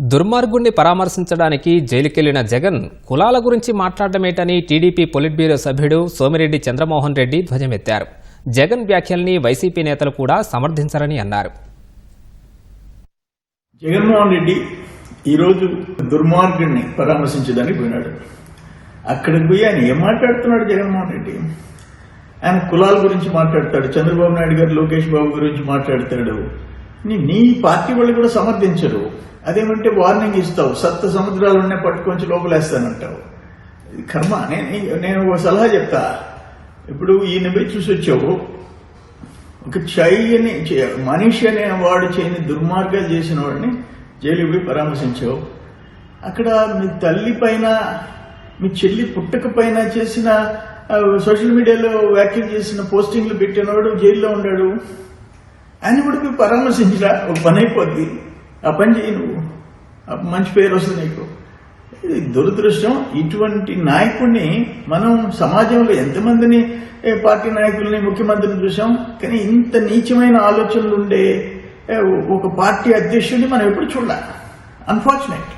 దుర్మార్గుణ్ణి పరామర్శించడానికి జైలుకెళ్లిన జగన్ కులాల గురించి మాట్లాడమేటని టీడీపీ పొలిట్ బ్యూరో సభ్యుడు సోమిరెడ్డి చంద్రమోహన్ రెడ్డి ధ్వజమెత్తారు. జగన్ వ్యాఖ్యల్ని వైసీపీ నేతలు కూడా సమర్థించరని అన్నారు. జగన్మోహన్ రెడ్డి ఈరోజు దుర్మార్గుణ్ణి పరామర్శించడానికి పోయినాడు. అక్కడికి పోయి ఆయన ఏం మాట్లాడుతున్నాడు? జగన్మోహన్ రెడ్డి ఆయన కులాల గురించి మాట్లాడతాడు, చంద్రబాబు నాయుడు గారు లోకేష్ బాబు గురించి మాట్లాడతాడు. నీ పార్టీ వాళ్ళు కూడా సమర్థించరు. అదేమంటే వార్నింగ్ ఇస్తావు, సప్త సముద్రాలున్నే పట్టుకొంచి లోపలేస్తానంటావు. ఇది కర్మ. నేను ఒక సలహా చెప్తా. ఇప్పుడు ఈయన పోయి చూసి వచ్చావు, ఒక చెయ్యని మనిషి అనే వాడు చేయని దుర్మార్గాలు చేసిన వాడిని జైలు పోయి పరామర్శించావు. అక్కడ మీ తల్లి పైన మీ చెల్లి పుట్టక పైన చేసిన సోషల్ మీడియాలో వ్యాఖ్యలు చేసిన పోస్టింగ్లు పెట్టినవాడు జైల్లో ఉన్నాడు. ఆయన కూడా పోయి పరామర్శించరా, ఒక పని అయిపోద్ది. ఆ పని చేయి, నువ్వు మంచి పేరు వస్తుంది నీకు. ఇది దురదృష్టం. ఇటువంటి నాయకుడిని మనం సమాజంలో ఎంతమందిని పార్టీ నాయకుల్ని ముఖ్యమంత్రిని చూసాం, కానీ ఇంత నీచమైన ఆలోచనలు ఉండే ఒక పార్టీ అధ్యక్షుడిని మనం ఎప్పుడు చూడాలి. అన్ఫార్చునేట్.